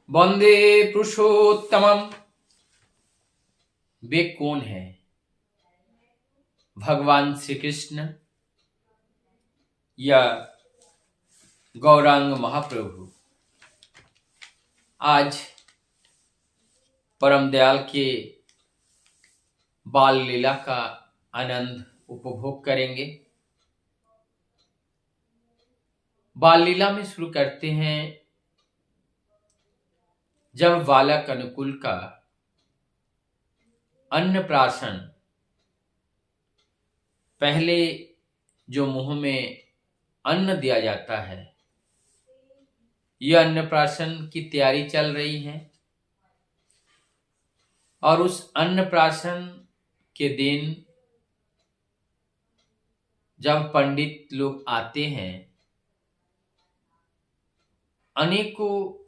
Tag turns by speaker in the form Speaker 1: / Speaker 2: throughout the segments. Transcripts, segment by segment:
Speaker 1: वंदे पुरुषोत्तमम। वे कौन है? भगवान श्री कृष्ण या गौरांग महाप्रभु। आज परम दयाल के बाल लीला का आनंद उपभोग करेंगे। बाल लीला में शुरू करते हैं। जब बालक अनुकूल का अन्नप्राशन, पहले जो मुंह में अन्न दिया जाता है, यह अन्नप्राशन की तैयारी चल रही है। और उस अन्नप्राशन के दिन जब पंडित लोग आते हैं, अनेकों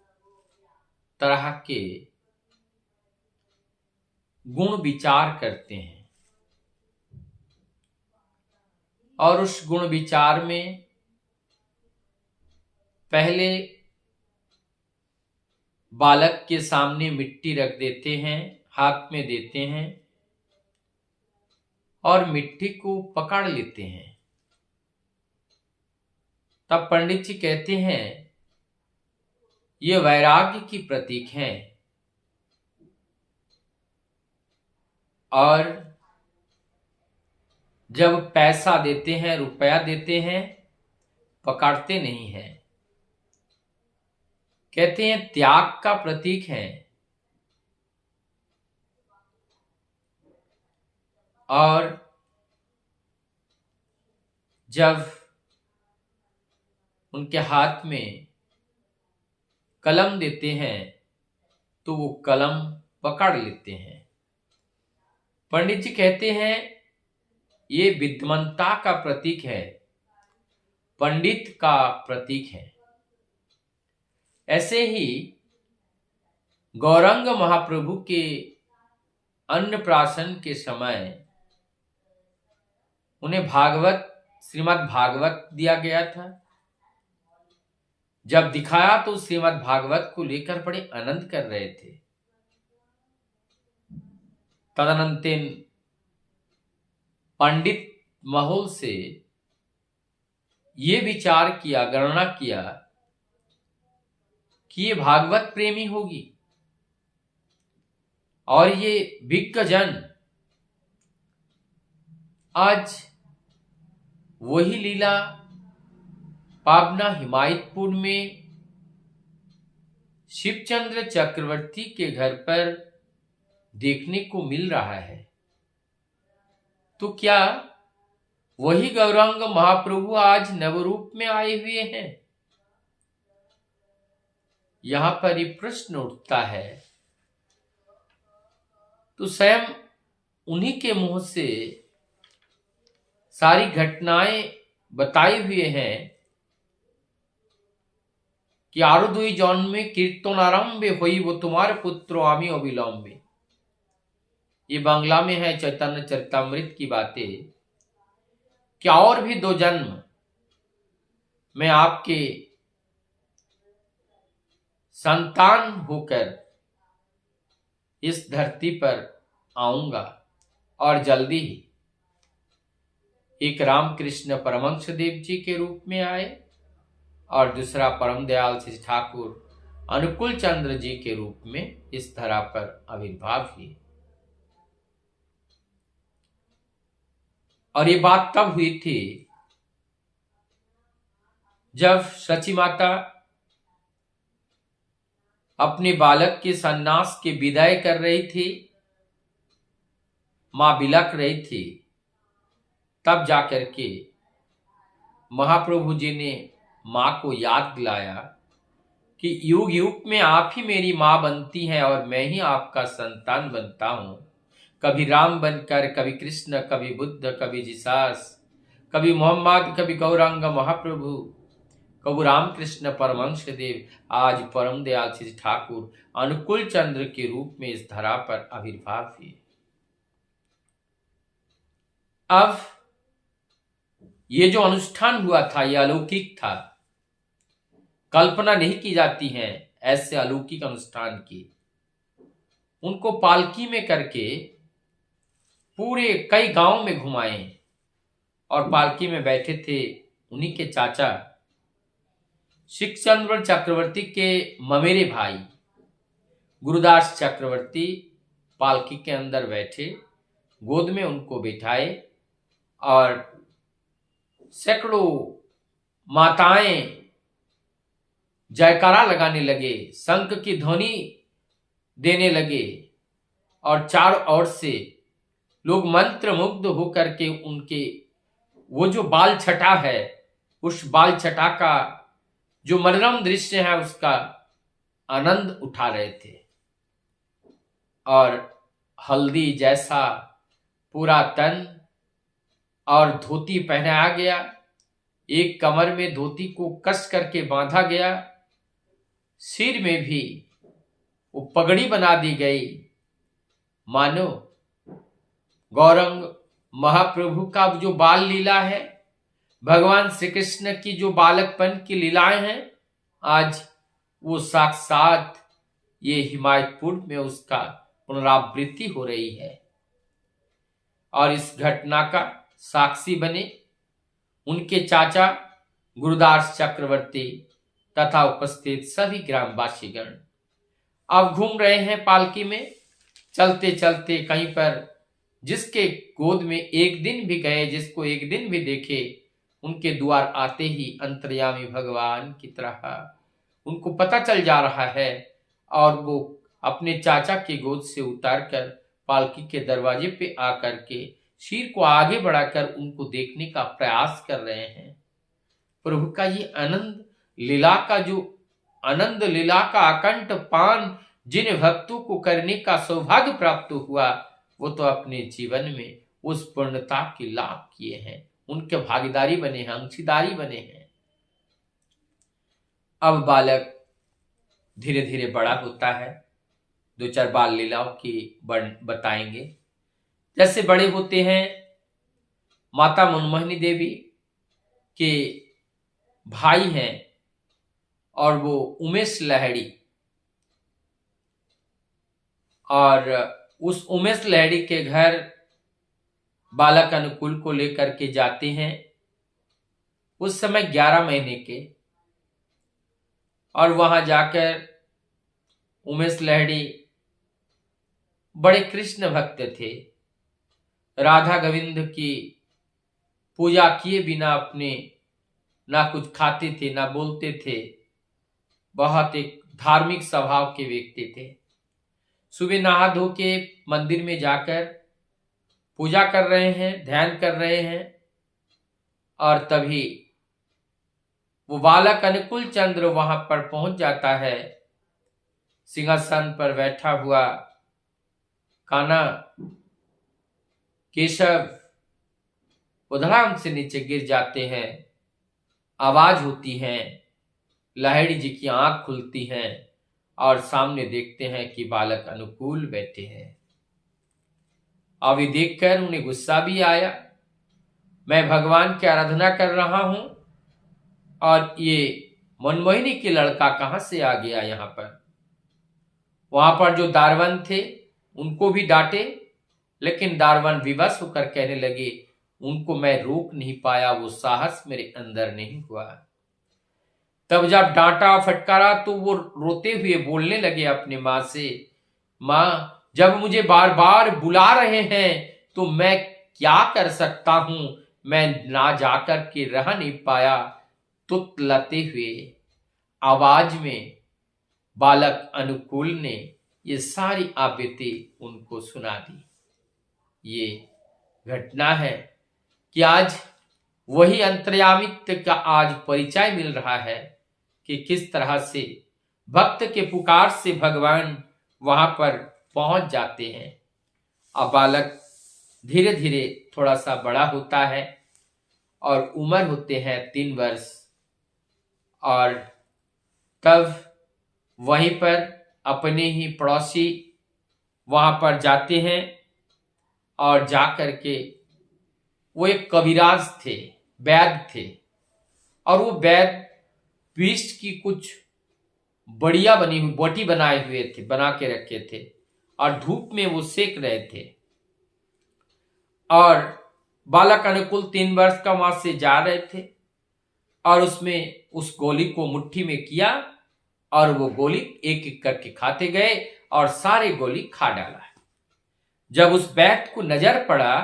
Speaker 1: तरह के गुण विचार करते हैं। और उस गुण विचार में पहले बालक के सामने मिट्टी रख देते हैं, हाथ में देते हैं और मिट्टी को पकड़ लेते हैं। तब पंडित जी कहते हैं ये वैराग्य की प्रतीक है। और जब पैसा देते हैं, रुपया देते हैं, पकड़ते नहीं हैं। कहते हैं त्याग का प्रतीक है। और जब उनके हाथ में कलम देते हैं तो वो कलम पकड़ लेते हैं। पंडित जी कहते हैं ये विद्वता का प्रतीक है, पंडित का प्रतीक है। ऐसे ही गौरांग महाप्रभु के अन्नप्राशन के समय उन्हें श्रीमद् भागवत दिया गया था। जब दिखाया तो श्रीमद् भागवत को लेकर बड़े आनंद कर रहे थे। तदनंतर पंडित महोल से ये विचार किया, गणना किया कि ये भागवत प्रेमी होगी और ये विज्ञजन आज वही लीला पाबना हिमायतपुर में शिवचंद्र चक्रवर्ती के घर पर देखने को मिल रहा है। तो क्या वही गौरांग महाप्रभु आज नवरूप में आए हुए हैं? यहां पर ये प्रश्न उठता है। तो स्वयं उन्हीं के मुंह से सारी घटनाएं बताए हुए हैं कि आरु दुई जन्मे कीर्तनारंभे होई वो तुम्हारे पुत्रो आमी अविलंबे। ये बांग्ला में है चैतन्य चरितमृत की बातें। क्या और भी 2 जन्म मैं आपके संतान होकर इस धरती पर आऊंगा। और जल्दी ही एक रामकृष्ण परमहंस देव जी के रूप में आए और दूसरा परम दयाल श्री ठाकुर अनुकूल चंद्र जी के रूप में इस धरा पर आविर्भाव हुए। और ये बात तब हुई थी जब सची माता अपने बालक के सन्यास के विदाई कर रही थी, मां बिलख रही थी। तब जाकर के महाप्रभु जी ने मां को याद दिलाया कि युग युग में आप ही मेरी मां बनती हैं और मैं ही आपका संतान बनता हूं। कभी राम बनकर, कभी कृष्ण, कभी बुद्ध, कभी जीसस, कभी मोहम्मद, कभी गौरांग महाप्रभु, कभी रामकृष्ण परमहंस देव, आज परम दयाल श्री ठाकुर अनुकूल चंद्र के रूप में इस धरा पर आविर्भाव हुए। अब ये जो अनुष्ठान हुआ था यह अलौकिक था, कल्पना नहीं की जाती है ऐसे अलौकिक अनुष्ठान किए। उनको पालकी में करके पूरे कई गांव में घुमाए और पालकी में बैठे थे उन्हीं के चाचा शिक्षचंद्र चक्रवर्ती के ममेरे भाई गुरुदास चक्रवर्ती पालकी के अंदर बैठे, गोद में उनको बिठाए और सैकड़ों माताएं जयकारा लगाने लगे, शंख की ध्वनि देने लगे और चारों ओर से लोग मंत्र मुग्ध होकर के उनके वो जो बाल छटा है, उस बाल छटा का जो मनोरम दृश्य है उसका आनंद उठा रहे थे। और हल्दी जैसा पूरा तन और धोती पहनाया गया, एक कमर में धोती को कस करके बांधा गया, सिर में भी वो पगड़ी बना दी गई, मानो गौरंग महाप्रभु का जो बाल लीला है, भगवान श्री कृष्ण की जो बालकपन की लीलाएं हैं, आज वो साक्षात ये हिमायतपुर में उसका पुनरावृत्ति हो रही है। और इस घटना का साक्षी बने उनके चाचा गुरुदास चक्रवर्ती तथा उपस्थित सभी ग्रामवासीगण। अब घूम रहे हैं पालकी में, चलते चलते कहीं पर जिसके गोद में एक दिन भी गए, जिसको एक दिन भी देखे, उनके द्वार आते ही अंतर्यामी भगवान की तरह उनको पता चल जा रहा है और वो अपने चाचा के गोद से उतारकर पालकी के दरवाजे पे आकर के सिर को आगे बढ़ाकर उनको देखने का प्रयास कर रहे हैं। प्रभु का ये आनंद लीला का अकंठ पान जिन भक्तों को करने का सौभाग्य प्राप्त हुआ, वो तो अपने जीवन में उस पूर्णता की लाभ किए हैं, उनके भागीदारी बने हैं, अंशीदारी बने हैं। अब बालक धीरे धीरे बड़ा होता है, दो चार बाल लीलाओं की बताएंगे। जैसे बड़े होते हैं, माता मनमोहिनी देवी के भाई हैं और वो उमेश लहड़ी, और उस उमेश लहड़ी के घर बालक अनुकूल को लेकर के जाते हैं, उस समय 11 महीने के। और वहां जाकर उमेश लहड़ी बड़े कृष्ण भक्त थे, राधा गोविंद की पूजा किए बिना अपने ना कुछ खाते थे ना बोलते थे, बहुत एक धार्मिक स्वभाव के व्यक्ति थे। सुबह नहा धो के मंदिर में जाकर पूजा कर रहे हैं, ध्यान कर रहे हैं, और तभी वो बालक अनुकूल चंद्र वहां पर पहुंच जाता है। सिंहासन पर बैठा हुआ कान्हा केशव उधड़ाम से नीचे गिर जाते हैं, आवाज होती है, लहड़ी जी की आंख खुलती हैं और सामने देखते हैं कि बालक अनुकूल बैठे हैं। अब ये देखकर उन्हें गुस्सा भी आया, मैं भगवान की आराधना कर रहा हूं और ये मनमोहिनी के लड़का कहां से आ गया यहां पर। वहां पर जो दारवन थे उनको भी डांटे, लेकिन दारवन विवश होकर कहने लगे, उनको मैं रोक नहीं पाया, वो साहस मेरे अंदर नहीं हुआ। तब जब डांटा फटकारा तो वो रोते हुए बोलने लगे अपनी माँ से, माँ जब मुझे बार बार बुला रहे हैं तो मैं क्या कर सकता हूं, मैं ना जाकर के रह नहीं पाया। तुतलाते हुए आवाज में बालक अनुकूल ने ये सारी आबिती उनको सुना दी। ये घटना है कि आज वही अंतर्यामित्व का आज परिचय मिल रहा है कि किस तरह से भक्त के पुकार से भगवान वहां पर पहुंच जाते हैं। अब बालक धीरे धीरे थोड़ा सा बड़ा होता है और उम्र होते हैं 3 वर्ष, और तब वहीं पर अपने ही पड़ोसी वहां पर जाते हैं और जाकर के वो एक कबीराज थे, वैद्य थे, और वो वैद्य विष की कुछ बढ़िया बनी हुई बोटी बनाए हुए थे, बना के रखे थे, और धूप में वो सेक रहे थे। और बालक अनुकूल 3 वर्ष का वहां से जा रहे थे, और उसमें उस गोली को मुट्ठी में किया, और वो गोली एक एक करके खाते गए और सारे गोली खा डाला। जब उस बैत को नजर पड़ा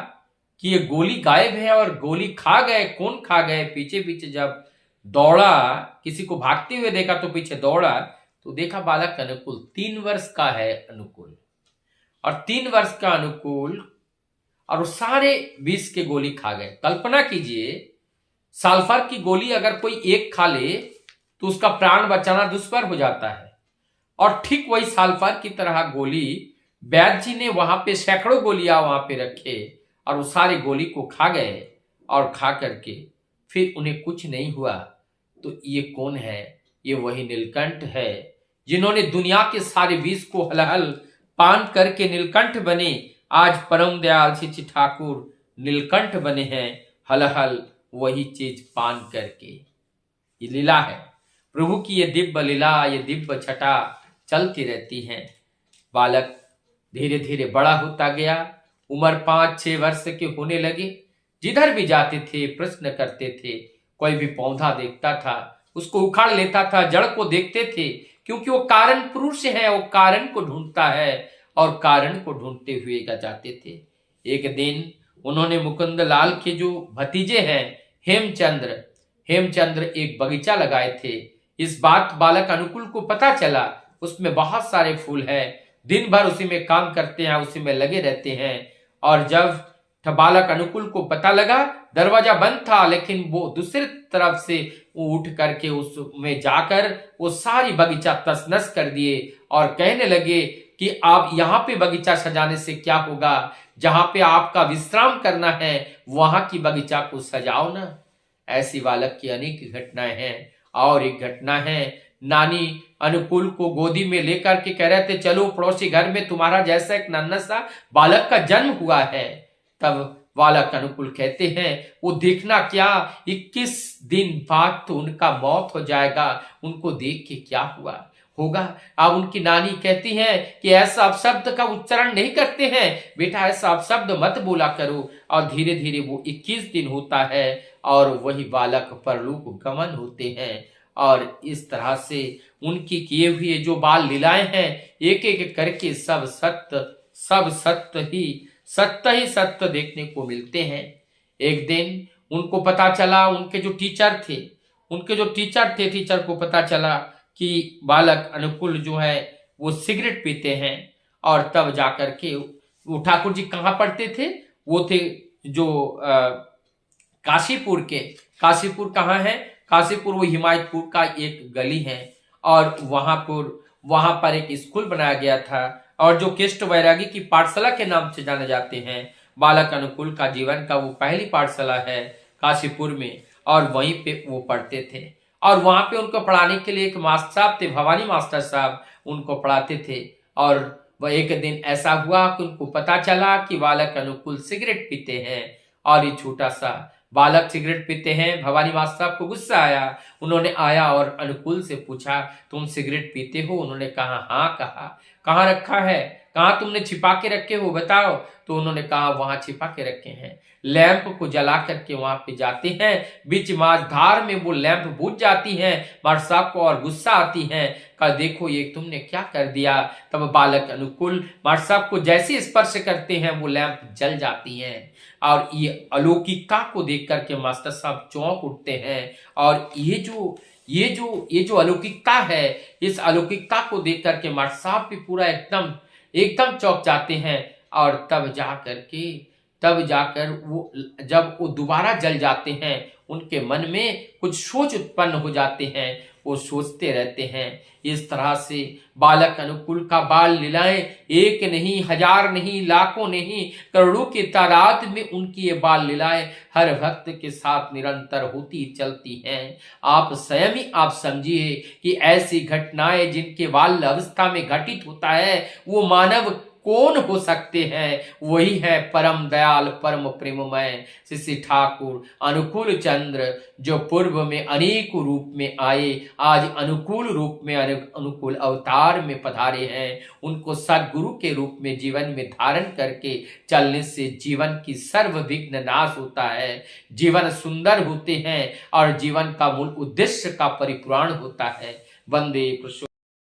Speaker 1: कि ये गोली गायब है और गोली खा गए, कौन खा गए, पीछे पीछे जब दौड़ा, किसी को भागते हुए देखा तो पीछे दौड़ा, तो देखा बालक अनुकूल 3 वर्ष का है अनुकूल, और 3 वर्ष का अनुकूल, और वो सारे विष के गोली खा गए। कल्पना कीजिए, साल्फर की गोली अगर कोई एक खा ले तो उसका प्राण बचाना दुष्कर हो जाता है, और ठीक वही साल्फर की तरह गोली वैद्य जी ने वहां पे सैकड़ों गोलियां वहां पे रखे, और वो सारे गोली को खा गए, और खा करके फिर उन्हें कुछ नहीं हुआ। तो ये कौन है? ये वही नीलकंठ है, जिन्होंने दुनिया के सारे विष को हलहल पान करके नीलकंठ बने। आज परम दयाल श्री ठाकुर नीलकंठ बने हैं, हलहल वही चीज पान करके। ये लीला है प्रभु की, ये दिव्य लीला, ये दिव्य छटा चलती रहती है। बालक धीरे धीरे बड़ा होता गया, उम्र 5-6 वर्ष के होने लगे। जिधर भी जाते थे प्रश्न करते थे, कोई भी पौधा देखता था उसको उखाड़ लेता था, जड़ को देखते थे, क्योंकि वो कारण पुरुष है, वो कारण को ढूंढता है, और कारण को ढूंढते हुए जाते थे। एक दिन उन्होंने मुकुंद लाल के जो भतीजे हैं हेमचंद्र एक बगीचा लगाए थे। इस बात बालक अनुकूल को पता चला, उसमें बहुत सारे फूल है, दिन भर उसी में काम करते हैं, उसी में लगे रहते हैं। और जब बालक अनुकूल को पता लगा, दरवाजा बंद था, लेकिन वो दूसरी तरफ से उठ करके उसमें जाकर वो सारी बगीचा तसनस कर दिए, और कहने लगे कि आप यहाँ पे बगीचा सजाने से क्या होगा, जहां पे आपका विश्राम करना है वहां की बगीचा को सजाओ ना। ऐसी बालक की अनेक घटनाएं हैं। और एक घटना है, नानी अनुकूल को गोदी में लेकर के कह रहे थे, चलो पड़ोसी घर में तुम्हारा जैसा एक नन्हा सा बालक का जन्म हुआ है। तब बालक अनुकूल कहते हैं, वो देखना क्या, 21 दिन बाद तो उनका मौत हो जाएगा, उनको देख के क्या होगा। अब उनकी नानी कहती हैं कि ऐसा अपशब्द का उच्चारण नहीं करते हैं बेटा, ऐसा अपशब्द मत बोला करो। और धीरे धीरे वो 21 दिन होता है, और वही बालक परलोक गमन होते हैं। और इस तरह से उनकी किए हुए जो बाल लीलाएं हैं, एक एक करके सब सत्य ही सत्य देखने को मिलते हैं। एक दिन उनको पता चला, उनके जो टीचर को पता चला कि बालक अनुकूल जो है वो सिगरेट पीते हैं। और तब जाकर के वो ठाकुर जी कहाँ पढ़ते थे, वो थे जो काशीपुर कहाँ है, काशीपुर वो हिमायतपुर का एक गली है, और वहां पर एक स्कूल बनाया गया था, और जो केष्ट वैरागी की पाठशाला के नाम से जाने जाते हैं। बालक अनुकूल का जीवन का वो पहली पाठशाला है काशीपुर में, और वहीं पे वो पढ़ते थे। और वहां पे उनको पढ़ाने के लिए एक मास्टर साहब थे, भवानी मास्टर साहब, उनको पढ़ाते थे। और वह एक दिन ऐसा हुआ कि उनको पता चला कि बालक अनुकूल सिगरेट पीते हैं, और ये छोटा सा बालक सिगरेट पीते हैं। भवानी मास्टर साहब को गुस्सा आया, उन्होंने आया और अनुकूल से पूछा, तुम सिगरेट पीते हो? उन्होंने कहा हाँ। कहा कहाँ रखा है? कहाँ तुमने छिपा के रखे हो, बताओ। तो उन्होंने कहा वहां छिपा के रखे हैं। लैंप को जला करके वहां पे जाते हैं, बीच माझधार में वो लैंप बुझ जाती है। मास्टर साहब को और गुस्सा आती है, कहा देखो ये तुमने क्या कर दिया। तब बालक अनुकूल मास्टर साहब को जैसे स्पर्श करते हैं वो लैंप जल जाती हैं, और ये अलौकिकता को देख करके मास्टर साहब चौंक उठते हैं। और ये जो अलौकिकता है, इस अलौकिकता को देख करके मास्टर साहब भी पूरा एकदम चौंक जाते हैं। और तब जाकर वो जब वो दोबारा जल जाते हैं, उनके मन में कुछ सोच उत्पन्न हो जाते हैं, वो सोचते रहते हैं। इस तरह से बालक अनुकूल का बाल लीलाएं एक नहीं, हजार नहीं, लाखों नहीं, करोड़ों की तादाद में उनकी ये बाल लीलाएं हर भक्त के साथ निरंतर होती चलती हैं। आप स्वयं ही आप समझिए कि ऐसी घटनाएं जिनके बाल अवस्था में घटित होता है, वो मानव कौन हो सकते हैं? वही है परम दयाल परम प्रेममय श्री श्री ठाकुर अनुकूल चंद्र, जो पूर्व में अनेक रूप में आए, आज अनुकूल रूप में अनुकूल अवतार में पधारे हैं। उनको सद्गुरु के रूप में जीवन में धारण करके चलने से जीवन की सर्व विघ्न नाश होता है, जीवन सुंदर होते हैं और जीवन का मूल उद्देश्य का परिपूर्ण होता है। वंदे पुरुषोत्तम।